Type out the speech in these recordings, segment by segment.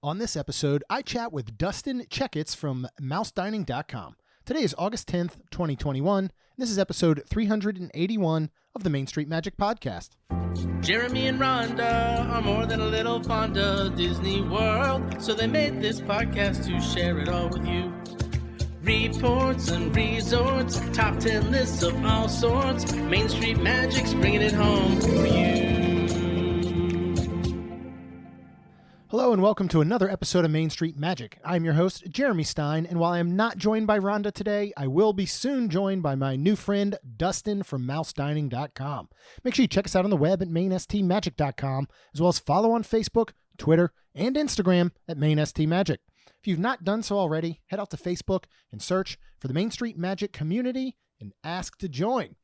On this episode, I chat with Dustin Checketts from mousedining.com. Today is August 10th, 2021, and this is episode 381 of the Main Street Magic Podcast. Jeremy and Rhonda are more than a little fond of Disney World, so they made this podcast to share it all with you. Reports and resorts, top 10 lists of all sorts, Main Street Magic's bringing it home for you. Hello and welcome to another episode of Main Street Magic. I'm your host, Jeremy Stein, and while I am not joined by Rhonda today, I will be soon joined by my new friend, Dustin from mousedining.com. Make sure you check us out on the web at mainstmagic.com, as well as follow on Facebook, Twitter, and Instagram at mainstmagic. If you've not done so already, head out to Facebook and search for the Main Street Magic community and ask to join.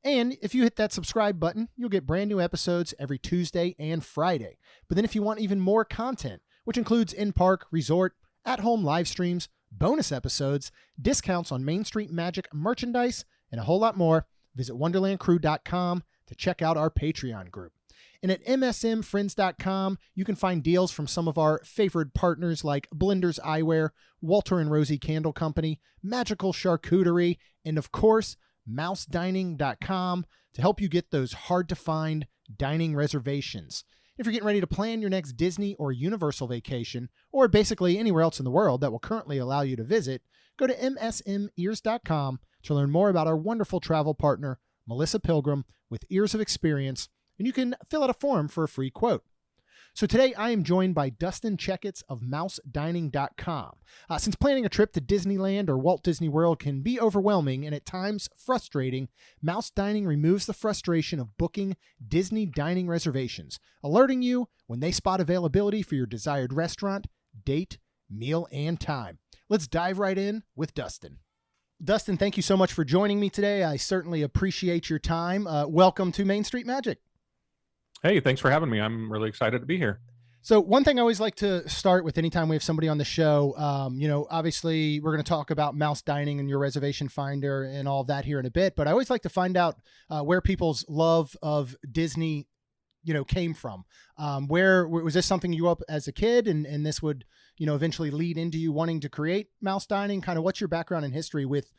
And if you hit that subscribe button, you'll get brand new episodes every Tuesday and Friday. But then if you want even more content, which includes in-park, resort, at-home live streams, bonus episodes, discounts on Main Street Magic merchandise, and a whole lot more, visit wonderlandcrew.com to check out our Patreon group. And at msmfriends.com, you can find deals from some of our favorite partners like Blender's Eyewear, Walter and Rosie Candle Company, Magical Charcuterie, and of course, mousedining.com to help you get those hard-to-find dining reservations. If you're getting ready to plan your next Disney or Universal vacation, or basically anywhere else in the world that will currently allow you to visit, go to msmears.com to learn more about our wonderful travel partner, Melissa Pilgrim, with Ears of Experience, and you can fill out a form for a free quote. So today I am joined by Dustin Checketts of mousedining.com. Since planning a trip to Disneyland or Walt Disney World can be overwhelming and at times frustrating, Mouse Dining removes the frustration of booking Disney dining reservations, alerting you when they spot availability for your desired restaurant, date, meal, and time. Let's dive right in with Dustin. Dustin, thank you so much for joining me today. I certainly appreciate your time. Welcome to Main Street Magic. Hey, thanks for having me. I'm really excited to be here. So one thing I always like to start with anytime we have somebody on the show, obviously we're going to talk about Mouse Dining and your reservation finder and all of that here in a bit, but I always like to find out where people's love of Disney, came from. Where was this something you grew up as a kid and this would, eventually lead into you wanting to create Mouse Dining? Kind of what's your background and history with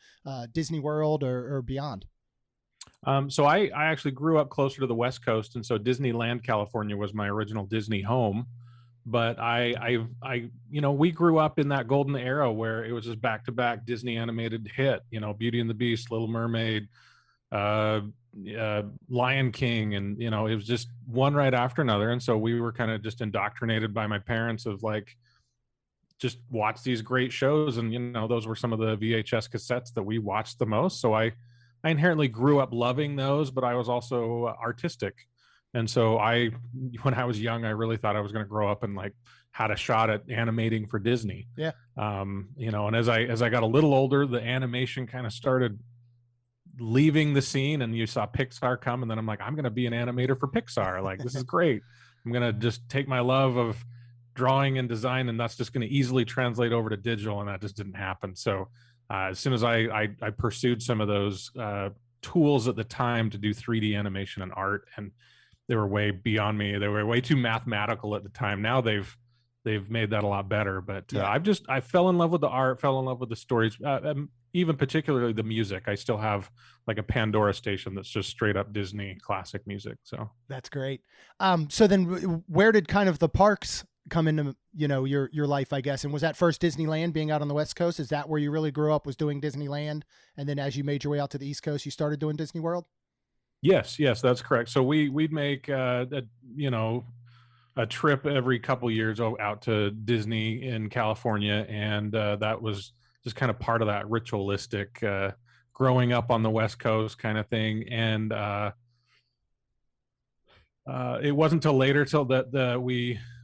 Disney World or beyond? So I actually grew up closer to the West Coast, and so Disneyland, California was my original Disney home. But we grew up in that golden era where it was just back-to-back Disney animated hit, Beauty and the Beast, Little Mermaid, Lion King, and, it was just one right after another. And so we were kind of just indoctrinated by my parents of like, just watch these great shows. And, those were some of the VHS cassettes that we watched the most. So I inherently grew up loving those, but I was also artistic. And so when I was young, I really thought I was going to grow up and like had a shot at animating for Disney. Yeah. And as I got a little older, the animation kind of started leaving the scene and you saw Pixar come. And then I'm like, I'm going to be an animator for Pixar. Like, this is great. I'm going to just take my love of drawing and design, and that's just going to easily translate over to digital. And that just didn't happen. So as soon as I pursued some of those tools at the time to do 3D animation and art, and they were way beyond me. They were way too mathematical at the time. Now they've made that a lot better. But I fell in love with the art, fell in love with the stories, even particularly the music. I still have like a Pandora station that's just straight up Disney classic music. So that's great. So then where did kind of the parks come into your life, I guess? And was that first Disneyland, being out on the West Coast? Is that where you really grew up, was doing Disneyland, and then as you made your way out to the East Coast you started doing Disney World? Yes, that's correct. So we'd make a trip every couple years out to Disney in California, and that was just kind of part of that ritualistic growing up on the West Coast kind of thing. And it wasn't until later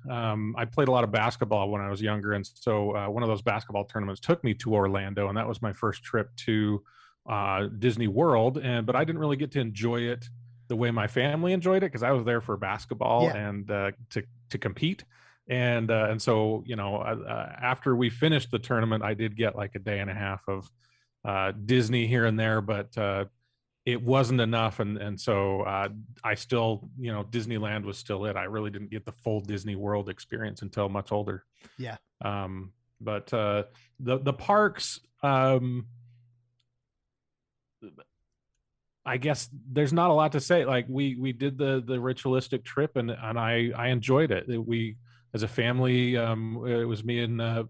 I played a lot of basketball when I was younger. And so one of those basketball tournaments took me to Orlando, and that was my first trip to Disney World. But I didn't really get to enjoy it the way my family enjoyed it, because I was there for basketball and to compete. And so, after we finished the tournament, I did get like a day and a half of Disney here and there, but it wasn't enough. And so I still, Disneyland was still it. I really didn't get the full Disney World experience until much older. Yeah. But the parks, I guess there's not a lot to say. Like we did the ritualistic trip, and I enjoyed it. We, as a family, it was me and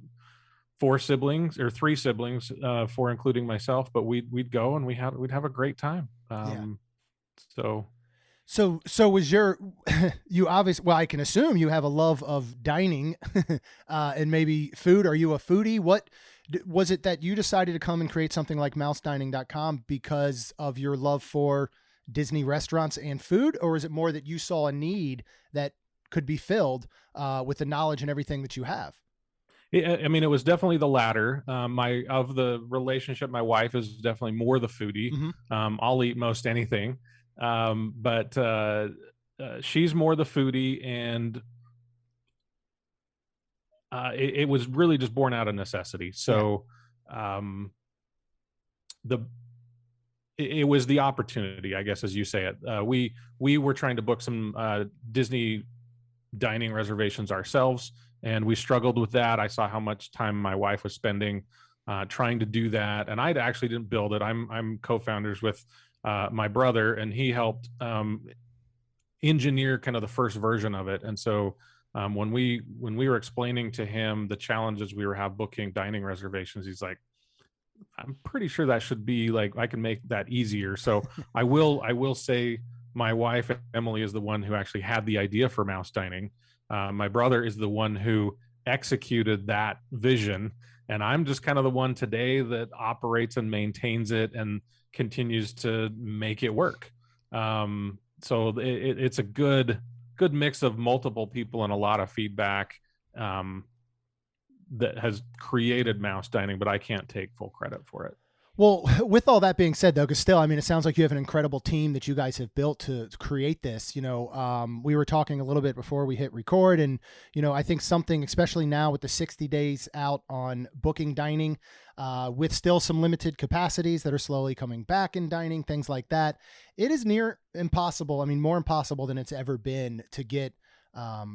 three siblings, four including myself, but we'd go and we'd have a great time. So was you obviously, well, I can assume you have a love of dining and maybe food. Are you a foodie? What was it that you decided to come and create something like mousedining.com because of your love for Disney restaurants and food? Or is it more that you saw a need that could be filled with the knowledge and everything that you have? I mean, it was definitely the latter. Of the relationship, my wife is definitely more the foodie. Mm-hmm. I'll eat most anything. But she's more the foodie, and it was really just born out of necessity. So, it was the opportunity, I guess, as you say it. We were trying to book some Disney dining reservations ourselves, and we struggled with that. I saw how much time my wife was spending trying to do that, and I actually didn't build it. I'm co-founders with my brother, and he helped engineer kind of the first version of it. And so when we were explaining to him the challenges we were booking dining reservations, he's like, I'm pretty sure that should be like, I can make that easier. So I will say my wife Emily is the one who actually had the idea for mouse dining. My brother is the one who executed that vision, and I'm just kind of the one today that operates and maintains it and continues to make it work. So it's a good mix of multiple people and a lot of feedback that has created mouse dining, but I can't take full credit for it. Well, with all that being said, though, because still, I mean, it sounds like you have an incredible team that you guys have built to create this. We were talking a little bit before we hit record, and, I think something, especially now with the 60 days out on booking dining, with still some limited capacities that are slowly coming back in dining, things like that, it is near impossible. I mean, more impossible than it's ever been to get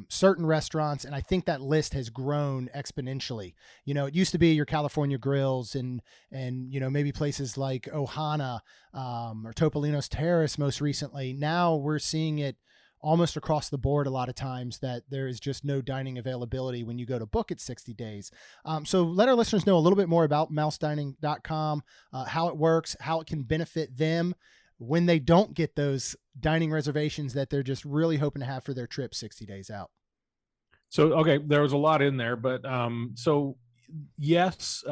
certain restaurants. And I think that list has grown exponentially. It used to be your California Grills and maybe places like Ohana or Topolino's Terrace most recently. Now we're seeing it almost across the board a lot of times that there is just no dining availability when you go to book it 60 days. So let our listeners know a little bit more about mousedining.com, how it works, how it can benefit them when they don't get those dining reservations that they're just really hoping to have for their trip 60 days out. So, okay, there was a lot in there, but so yes,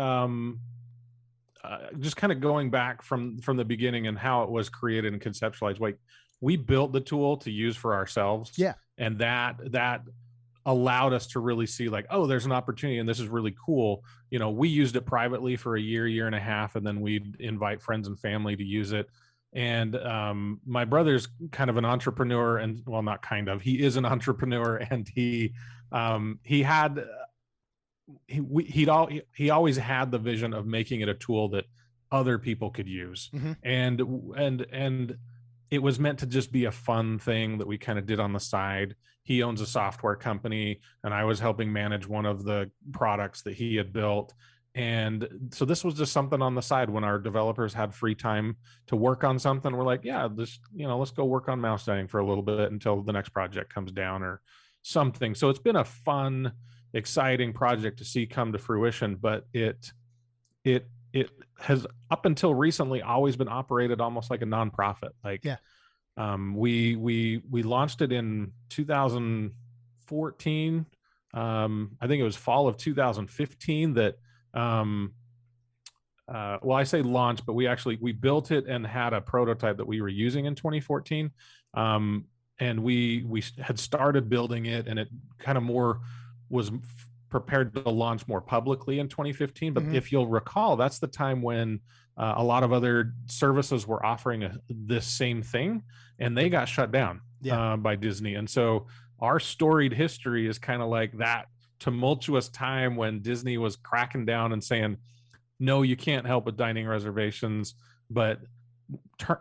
just kind of going back from the beginning and how it was created and conceptualized. Like, we built the tool to use for ourselves. Yeah. And that allowed us to really see like, oh, there's an opportunity and this is really cool. We used it privately for a year and a half, and then we'd invite friends and family to use it. And my brother's kind of an entrepreneur, and well, not kind of, he is an entrepreneur, and he always had the vision of making it a tool that other people could use. Mm-hmm. and it was meant to just be a fun thing that we kind of did on the side. He owns a software company, and I was helping manage one of the products that he had built. And so this was just something on the side when our developers had free time to work on something. We're like, yeah, let's go work on mouse dining for a little bit until the next project comes down or something. So it's been a fun, exciting project to see come to fruition, but it has up until recently always been operated almost like a nonprofit. Like, yeah. We launched it in 2014. I think it was fall of 2015 that well, I say launch, but we built it and had a prototype that we were using in 2014. And we had started building it, and it kind of more was prepared to launch more publicly in 2015. But mm-hmm. if you'll recall, that's the time when a lot of other services were offering this same thing, and they got shut down by Disney. And so our storied history is kind of like that tumultuous time when Disney was cracking down and saying, no, you can't help with dining reservations, but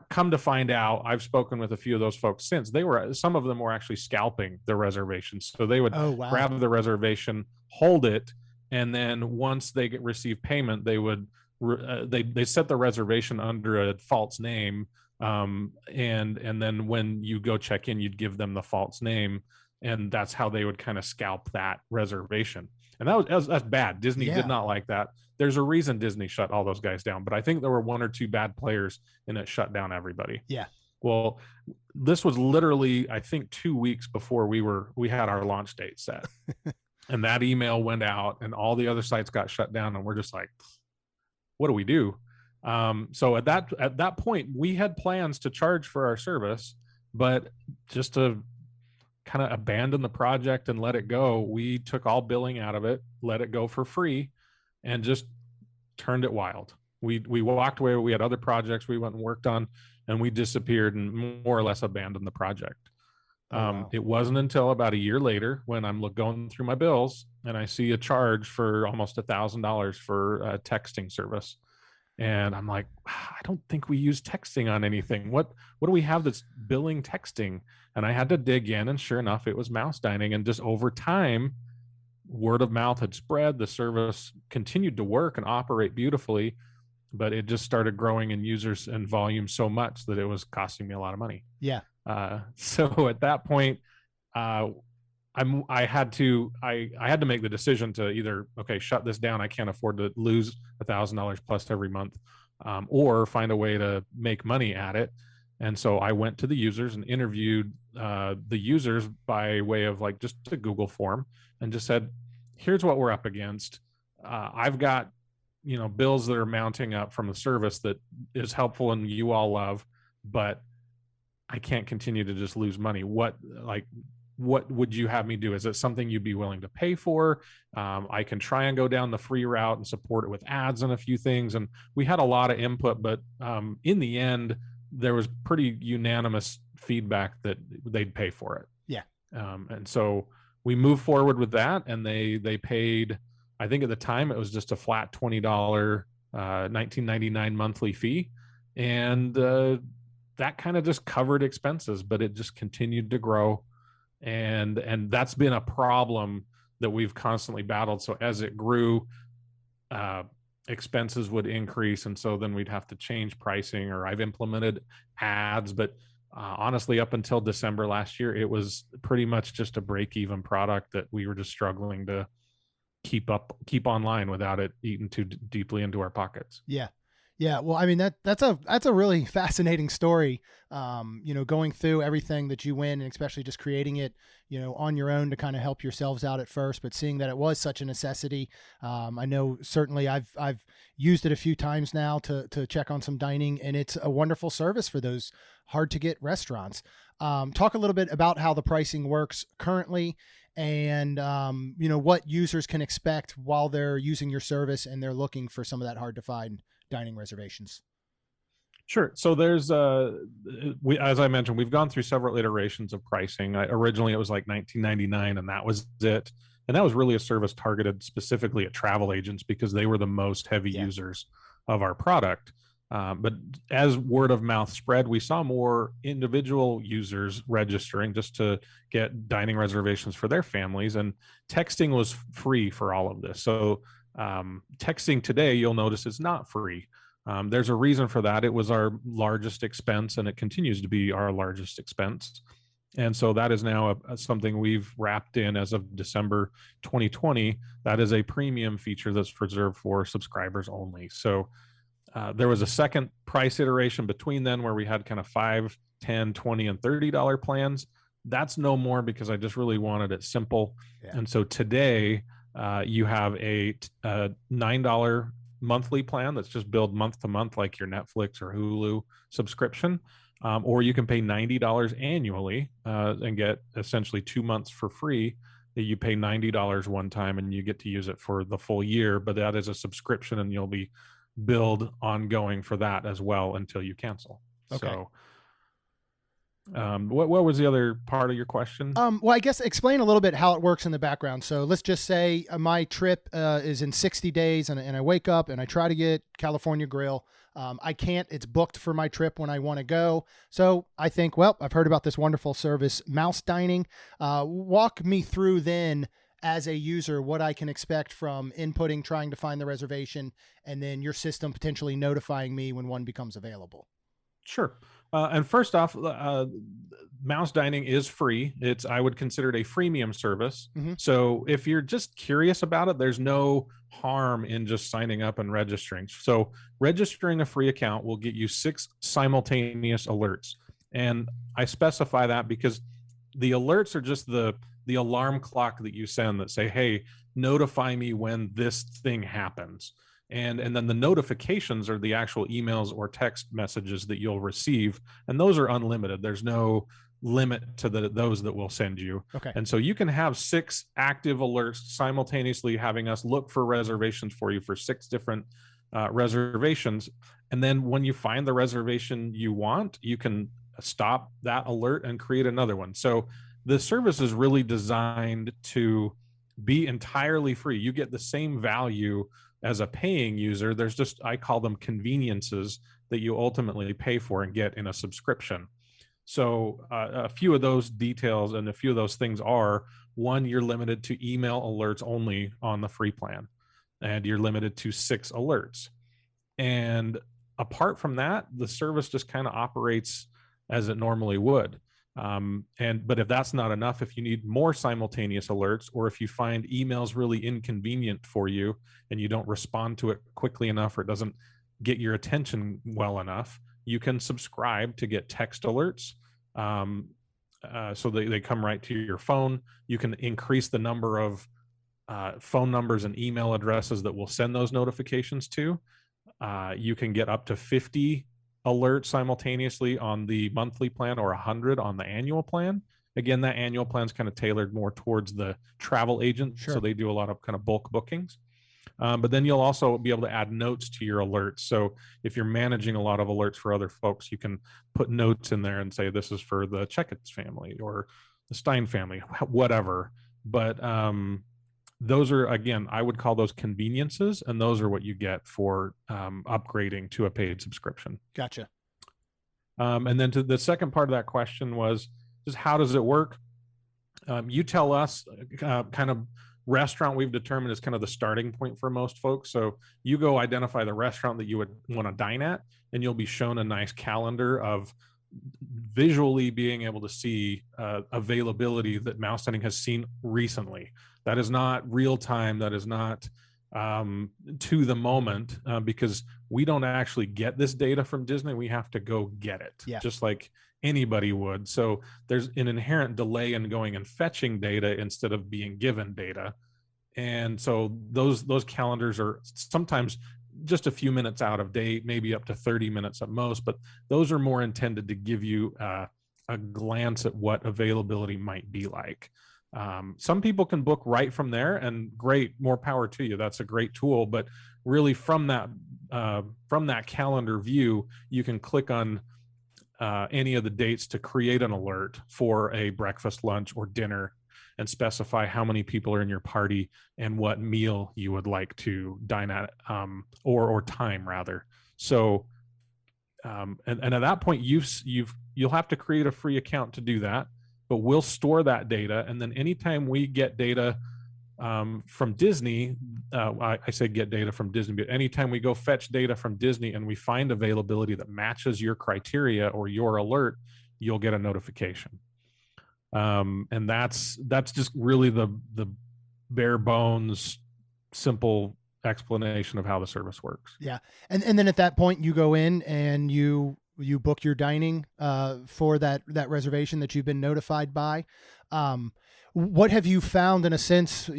come to find out, I've spoken with a few of those folks since. Some of them were actually scalping the reservations. So they would grab the reservation, hold it, and then once they receive payment, they would they set the reservation under a false name, and then when you go check in, you'd give them the false name, and that's how they would kind of scalp that reservation. And that's bad. Disney did not like that. There's a reason Disney shut all those guys down, but I think there were one or two bad players and it shut down everybody. Yeah. Well, this was literally, I think, 2 weeks before we had our launch date set. And that email went out and all the other sites got shut down, and we're just like, what do we do? So at that point, we had plans to charge for our service, but just to kind of abandon the project and let it go, we took all billing out of it, let it go for free, and just turned it wild. We walked away. We had other projects we went and worked on, and we disappeared and more or less abandoned the project. It wasn't until about a year later when I'm going through my bills and I see a charge for almost $1,000 for a texting service. And I'm like, I don't think we use texting on anything. What do we have that's billing texting? And I had to dig in, and sure enough, it was Mouse Dining. And just over time, word of mouth had spread. The service continued to work and operate beautifully, but it just started growing in users and volume so much that it was costing me a lot of money. Yeah. So at that point, I had to make the decision to either, shut this down. I can't afford to lose $1,000 plus every month, or find a way to make money at it. And so I went to the users and interviewed the users by way of just a Google form, and just said, here's what we're up against. I've got, bills that are mounting up from the service that is helpful and you all love, but I can't continue to just lose money. What would you have me do? Is it something you'd be willing to pay for? I can try and go down the free route and support it with ads and a few things. And we had a lot of input, but in the end, there was pretty unanimous feedback that they'd pay for it. Yeah. And so we moved forward with that, and they paid, I think at the time it was just a flat $20, $19.99 monthly fee. And that kind of just covered expenses, but it just continued to grow. And that's been a problem that we've constantly battled. So as it grew, expenses would increase, and so then we'd have to change pricing, or I've implemented ads. But honestly, up until December last year, it was pretty much just a break-even product that we were just struggling to keep online without it eating too deeply into our pockets. Yeah. Yeah. Well, I mean, that's a really fascinating story. Going through everything that you went, and especially just creating it, on your own to kind of help yourselves out at first, but seeing that it was such a necessity. I know certainly I've used it a few times now to check on some dining, and it's a wonderful service for those hard to get restaurants. Talk a little bit about how the pricing works currently, and what users can expect while they're using your service and they're looking for some of that hard to find dining reservations. Sure. So there's as I mentioned, we've gone through several iterations of pricing. Originally it was like $19.99, and that was it. And that was really a service targeted specifically at travel agents because they were the most heavy users of our product. But as word of mouth spread, we saw more individual users registering just to get dining reservations for their families. And texting was free for all of this. So texting today, you'll notice, is not free. There's a reason for that. It was our largest expense, and it continues to be our largest expense. And so that is now something we've wrapped in as of December 2020. That is a premium feature that's reserved for subscribers only. So there was a second price iteration between then where we had kind of $5, $10, $20, and $30 plans. That's no more because I just really wanted it simple. Yeah. And so today you have a $9 monthly plan that's just billed month to month, like your Netflix or Hulu subscription, or you can pay $90 annually and get essentially 2 months for free. That you pay $90 one time and you get to use it for the full year, but that is a subscription, and you'll be billed ongoing for that as well until you cancel. Okay. So what was the other part of your question? Well, I guess explain a little bit how it works in the background. So let's just say my trip is in 60 days and I wake up and I try to get California Grill. I can't, it's booked for my trip when I want to go. So I think, well, I've heard about this wonderful service, Mouse Dining. Walk me through then, as a user, what I can expect from inputting, trying to find the reservation, and then your system potentially notifying me when one becomes available. Sure. And first off, Mouse Dining is free. I would consider it a freemium service. Mm-hmm. So if you're just curious about it, there's no harm in just signing up and registering. So registering a free account will get you 6 simultaneous alerts. And I specify that because the alerts are just the alarm clock that you send that say, hey, notify me when this thing happens. And then the notifications are the actual emails or text messages that you'll receive. And those are unlimited. There's no limit to those that we'll send you. Okay. And so you can have 6 active alerts simultaneously having us look for reservations for you for 6 different reservations. And then when you find the reservation you want, you can stop that alert and create another one. So the service is really designed to be entirely free. You get the same value as a paying user. There's just, I call them conveniences that you ultimately pay for and get in a subscription. So a few of those details and a few of those things are, one, you're limited to email alerts only on the free plan, and you're limited to 6 alerts. And apart from that, the service just kind of operates as it normally would. But if that's not enough, if you need more simultaneous alerts, or if you find emails really inconvenient for you and you don't respond to it quickly enough, or it doesn't get your attention well enough, you can subscribe to get text alerts. So they come right to your phone. You can increase the number of phone numbers and email addresses that will send those notifications to. You can get up to 50 alerts simultaneously on the monthly plan, or 100 on the annual plan. Again, that annual plan is kind of tailored more towards the travel agent. Sure. So they do a lot of kind of bulk bookings. But then you'll also be able to add notes to your alerts. So if you're managing a lot of alerts for other folks, you can put notes in there and say, this is for the Checketts family or the Stein family, whatever. But those are, again, I would call those conveniences, and those are what you get for upgrading to a paid subscription. Gotcha. And then to the second part of that question was just, how does it work? You tell us kind of restaurant we've determined is kind of the starting point for most folks. So you go identify the restaurant that you would want to dine at, and you'll be shown a nice calendar of visually being able to see availability that Mouse Dining has seen recently. That is not real time. That is not to the moment, because we don't actually get this data from Disney. We have to go get it, just like anybody would. So there's an inherent delay in going and fetching data instead of being given data. And so those calendars are sometimes just a few minutes out of date, maybe up to 30 minutes at most, but those are more intended to give you a glance at what availability might be like. Some people can book right from there, and great, more power to you. That's a great tool. But really, from that calendar view, you can click on any of the dates to create an alert for a breakfast, lunch, or dinner, and specify how many people are in your party and what meal you would like to dine at, or time rather. So, and at that point, you'll have to create a free account to do that. But we'll store that data, and then anytime we get data from Disney, I say get data from Disney, but anytime we go fetch data from Disney and we find availability that matches your criteria or your alert, you'll get a notification. And that's just really the bare bones, simple explanation of how the service works. Yeah, and then at that point, you go in and you book your dining for that reservation that you've been notified by. What have you found, in a sense,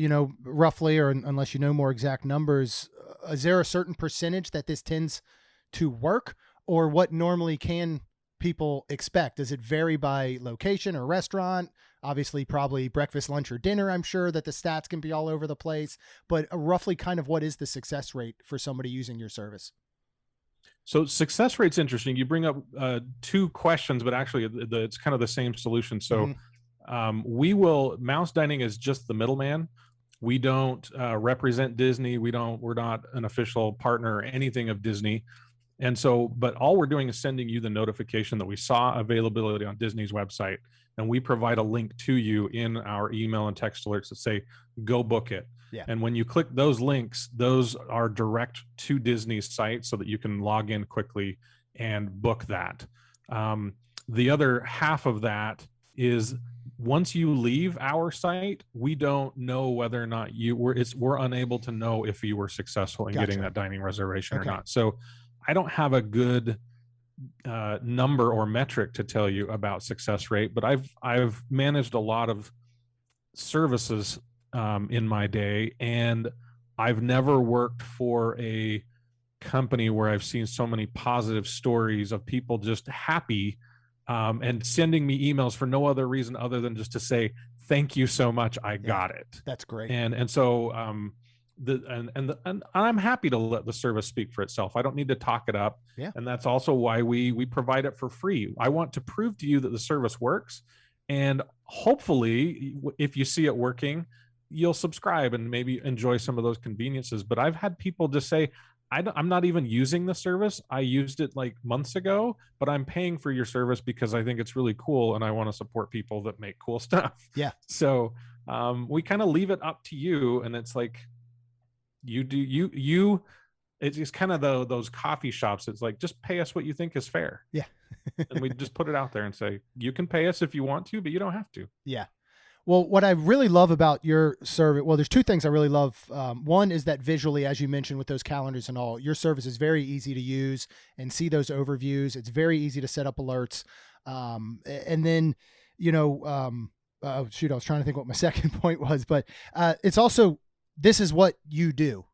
roughly, or unless you know more exact numbers, is there a certain percentage that this tends to work, or what normally can people expect? Does it vary by location or restaurant? Obviously, probably breakfast, lunch, or dinner. I'm sure that the stats can be all over the place, but roughly kind of what is the success rate for somebody using your service? So success rate's interesting. You bring up 2 questions, but actually it's kind of the same solution. So Mouse Dining is just the middleman. We don't represent Disney. We're not an official partner or anything of Disney. And so, but all we're doing is sending you the notification that we saw availability on Disney's website, and we provide a link to you in our email and text alerts that say, go book it. Yeah. And when you click those links, those are direct to Disney's site so that you can log in quickly and book that. The other half of that is, once you leave our site, we don't know whether or not we're unable to know if you were successful in getting that dining reservation or not. So I don't have a good number or metric to tell you about success rate, but I've managed a lot of services in my day, and I've never worked for a company where I've seen so many positive stories of people just happy and sending me emails for no other reason other than just to say, thank you so much, I got it. That's great. And so I'm happy to let the service speak for itself. I don't need to talk it up. Yeah. And that's also why we provide it for free. I want to prove to you that the service works, and hopefully if you see it working, you'll subscribe and maybe enjoy some of those conveniences. But I've had people just say, I'm not even using the service. I used it like months ago, but I'm paying for your service because I think it's really cool and I want to support people that make cool stuff. Yeah. So we kind of leave it up to you, and it's like, it's just kind of those coffee shops. It's like, just pay us what you think is fair. Yeah. And we just put it out there and say, you can pay us if you want to, but you don't have to. Yeah. Well, what I really love about your service, well, there's two things I really love. One is that visually, as you mentioned, with those calendars and all, your service is very easy to use and see those overviews. It's very easy to set up alerts. And then, oh, shoot, I was trying to think what my second point was, but it's also, this is what you do,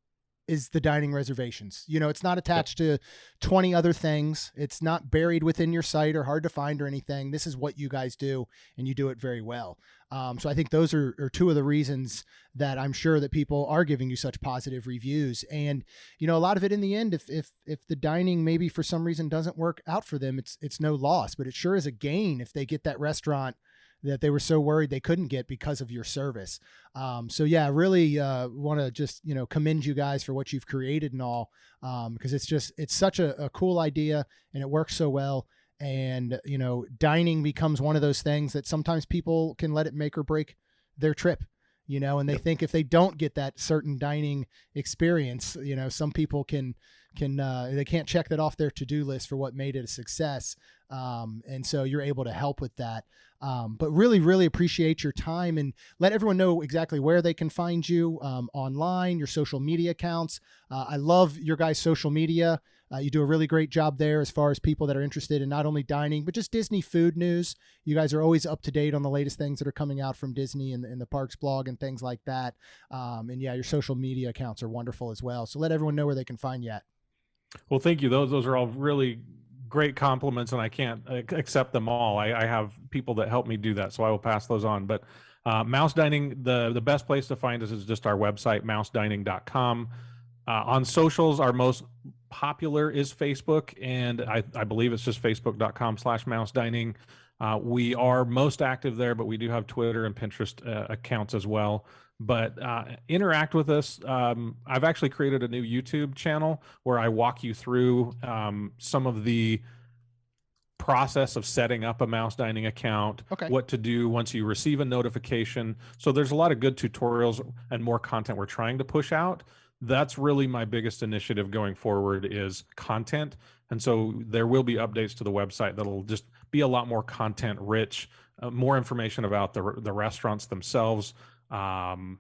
is the dining reservations. It's not attached to 20 other things. It's not buried within your site or hard to find or anything. This is what you guys do, and you do it very well. So I think those are two of the reasons that I'm sure that people are giving you such positive reviews. And, a lot of it in the end, if the dining maybe for some reason doesn't work out for them, it's no loss, but it sure is a gain if they get that restaurant that they were so worried they couldn't get because of your service. So yeah, I really want to just, commend you guys for what you've created and all, because it's such a cool idea, and it works so well. And, dining becomes one of those things that sometimes people can let it make or break their trip, and they think if they don't get that certain dining experience, some people they can't check that off their to-do list for what made it a success. And so you're able to help with that. But really, really appreciate your time, and let everyone know exactly where they can find you online, your social media accounts. I love your guys' social media. You do a really great job there as far as people that are interested in not only dining, but just Disney food news. You guys are always up to date on the latest things that are coming out from Disney and the Parks blog and things like that. And yeah, your social media accounts are wonderful as well. So let everyone know where they can find you at. Well, thank you. Those are all really great compliments, and I can't accept them all. I have people that help me do that, so I will pass those on. But Mouse Dining, the best place to find us is just our website, mousedining.com. On socials, our most popular is Facebook, and I believe it's just facebook.com/mousedining. We are most active there, but we do have Twitter and Pinterest accounts as well. But interact with us. I've actually created a new YouTube channel where I walk you through some of the process of setting up a Mouse Dining account, what to do once you receive a notification. So there's a lot of good tutorials and more content we're trying to push out. That's really my biggest initiative going forward, is content. And so there will be updates to the website that'll just be a lot more content rich, more information about the restaurants themselves, and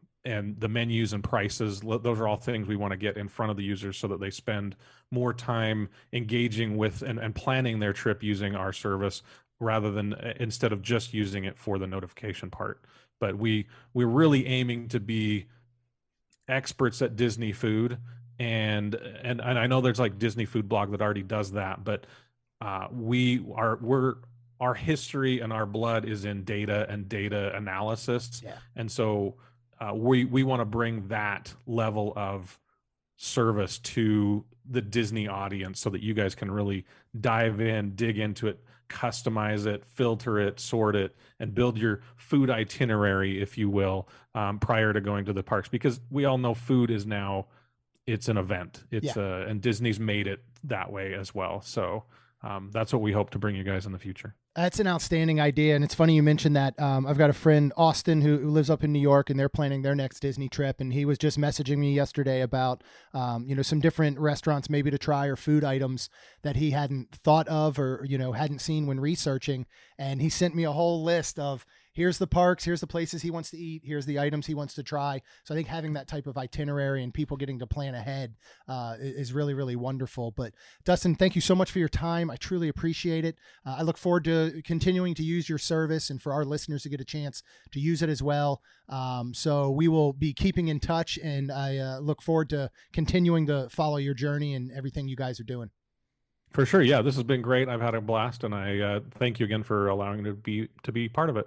the menus and prices. Those are all things we want to get in front of the users so that they spend more time engaging with and planning their trip using our service, rather than instead of just using it for the notification part. But we're really aiming to be experts at Disney food, and I know there's like Disney food blog that already does that, but our history and our blood is in data and data analysis. Yeah. And so we want to bring that level of service to the Disney audience so that you guys can really dive in, dig into it, customize it, filter it, sort it, and build your food itinerary, if you will, prior to going to the parks. Because we all know food is now it's an event. It's and Disney's made it that way as well. So that's what we hope to bring you guys in the future. That's an outstanding idea. And it's funny you mentioned that. I've got a friend, Austin, who lives up in New York, and they're planning their next Disney trip. And he was just messaging me yesterday about, some different restaurants maybe to try, or food items that he hadn't thought of, or, hadn't seen when researching. And he sent me a whole list of, here's the parks, here's the places he wants to eat, here's the items he wants to try. So I think having that type of itinerary and people getting to plan ahead is really, really wonderful. But Dustin, thank you so much for your time. I truly appreciate it. I look forward to continuing to use your service, and for our listeners to get a chance to use it as well. So we will be keeping in touch, and I look forward to continuing to follow your journey and everything you guys are doing. For sure. Yeah, this has been great. I've had a blast, and I thank you again for allowing me to be part of it.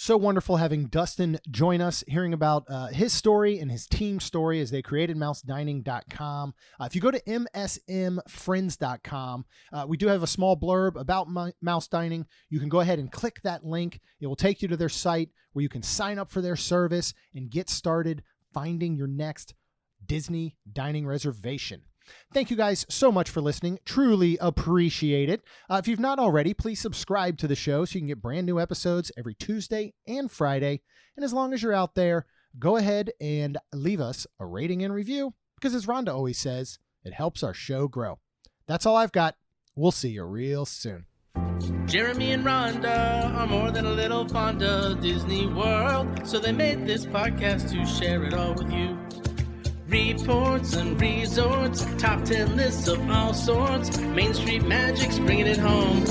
So wonderful having Dustin join us, hearing about his story and his team's story as they created mousedining.com. If you go to msmfriends.com, we do have a small blurb about Mouse Dining. You can go ahead and click that link. It will take you to their site where you can sign up for their service and get started finding your next Disney dining reservation. Thank you guys so much for listening. Truly appreciate it. If you've not already, please subscribe to the show so you can get brand new episodes every Tuesday and Friday. And as long as you're out there, go ahead and leave us a rating and review, because as Rhonda always says, it helps our show grow. That's all I've got. We'll see you real soon. Jeremy and Rhonda are more than a little fond of Disney World, so they made this podcast to share it all with you. Reports and resorts, top 10 lists of all sorts. Main Street Magic's bringing it home.